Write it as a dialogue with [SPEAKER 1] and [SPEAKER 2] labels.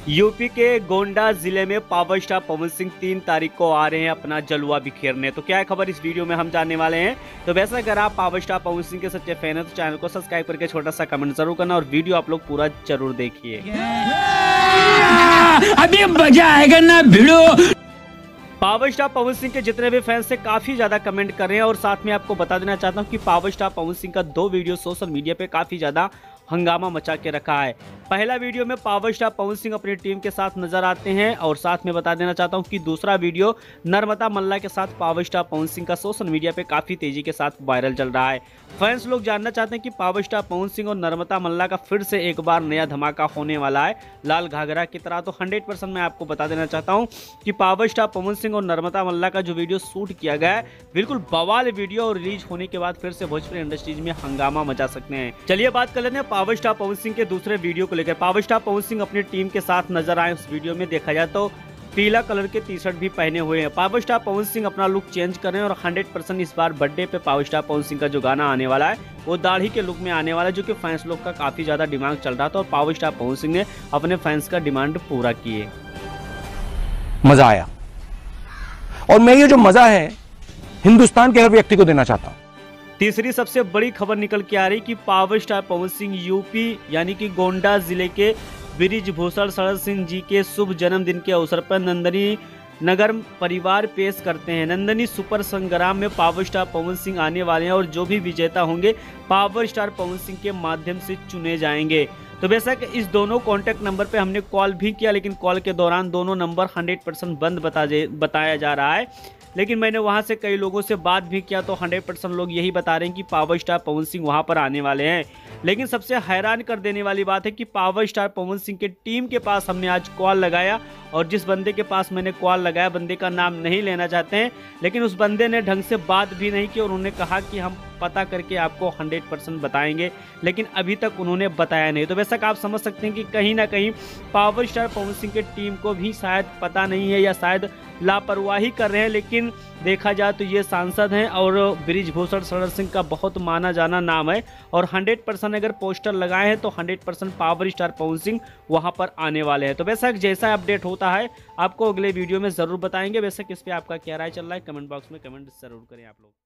[SPEAKER 1] UP के गोंडा जिले में पावर स्टार पवन सिंह 3 तारीख को आ रहे हैं अपना जलवा बिखेरने। तो क्या है खबर इस वीडियो में हम जानने वाले हैं। तो वैसे अगर आप पावर स्टार पवन सिंह के सच्चे फैन हैं तो चैनल को सब्सक्राइब करके छोटा सा कमेंट जरूर करना और वीडियो आप लोग पूरा जरूर देखिए।
[SPEAKER 2] अभी मजा आएगा ना भिड़ो।
[SPEAKER 1] पावर स्टार पवन सिंह के जितने भी फैंस से काफी ज्यादा कमेंट कर रहे हैं और साथ में आपको बता देना चाहता हूं कि पावर स्टार पवन सिंह का 2 वीडियो सोशल मीडिया पे काफी ज्यादा हंगामा मचा के रखा है। पहला वीडियो में पावर स्टार पवन सिंह अपनी टीम के साथ नजर आते हैं और साथ में बता देना चाहता हूं कि दूसरा वीडियो नर्मदा मल्ला के साथ पावर स्टार पवन सिंह का सोशल मीडिया पे काफी तेजी के साथ वायरल चल रहा है। फैंस लोग जानना चाहते हैं कि पावर स्टार पवन सिंह और नर्मदा मल्ला का फिर से एक बार नया धमाका होने वाला है लाल घाघरा की तरह। तो 100% मैं आपको बता देना चाहता हूं कि पावर स्टार पवन सिंह और नर्मदा मल्ला का जो वीडियो शूट किया गया है बिल्कुल बवाल वीडियो और रिलीज होने के बाद फिर से भोजपुरी इंडस्ट्रीज में हंगामा मचा सकते हैं। चलिए बात कर लेते हैं पावर स्टार पवन सिंह के दूसरे वीडियो को लेकर। पावर स्टार पवन सिंह अपनी टीम के साथ नजर आए। उस वीडियो में देखा जाए तो पीला कलर के टी शर्ट भी पहने हुए हैं। पावर स्टार पवन सिंह अपना लुक चेंज कर रहे हैं और 100% इस बार बर्थडे पे पावर स्टार पवन सिंह का जो गाना आने वाला है वो दाढ़ी के लुक में आने वाला है, जो कि फैंस लोग का काफी ज्यादा डिमांड चल रहा था और पावर स्टार पवन सिंह ने अपने फैंस का डिमांड पूरा किए।
[SPEAKER 3] मजा आया और मैं ये जो मजा है हिंदुस्तान के हर व्यक्ति को देना चाहता हूं।
[SPEAKER 1] तीसरी सबसे बड़ी खबर निकल के आ रही कि power star Pawan Singh UP यानी कि गोंडा जिले के बृजभूषण शरद सिंह जी के शुभ जन्मदिन के अवसर पर नंदनी नगर परिवार पेश करते हैं। नंदनी सुपर संग्राम में पावर स्टार पवन सिंह आने वाले हैं और जो भी विजेता होंगे पावर स्टार पवन सिंह के माध्यम से चुने जाएंगे। तो बेशक इस दोनों कॉन्टैक्ट नंबर पे हमने कॉल भी किया, लेकिन कॉल के दौरान दोनों नंबर 100% बंद बताया जा रहा है। लेकिन मैंने वहां से कई लोगों से बात भी किया तो 100% लोग यही बता रहे हैं कि पावर स्टार पवन सिंह वहां पर आने वाले हैं। लेकिन सबसे हैरान कर देने वाली बात है कि पावर स्टार पवन सिंह के टीम के पास हमने आज कॉल लगाया और जिस बंदे के पास मैंने कॉल लगाया, बंदे का नाम नहीं लेना चाहते हैं, लेकिन उस बंदे ने ढंग से बात भी नहीं की और उन्होंने कहा कि हम पता करके आपको 100% बताएंगे, लेकिन अभी तक उन्होंने बताया नहीं। तो बेशक आप समझ सकते हैं कि कहीं ना कहीं पावर स्टार पवन सिंह के टीम को भी शायद पता नहीं है या शायद लापरवाही कर रहे हैं। लेकिन देखा जाए तो ये सांसद हैं और बृजभूषण शरद सिंह का बहुत माना जाना नाम है और 100% अगर पोस्टर लगाए हैं तो 100% पावर स्टार पवन सिंह वहां पर आने वाले हैं। तो बेशक जैसा अपडेट होता है आपको अगले वीडियो में जरूर बताएंगे। बेशक इस पे आपका क्या राय चल रहा है कमेंट बॉक्स में कमेंट जरूर करें आप लोग।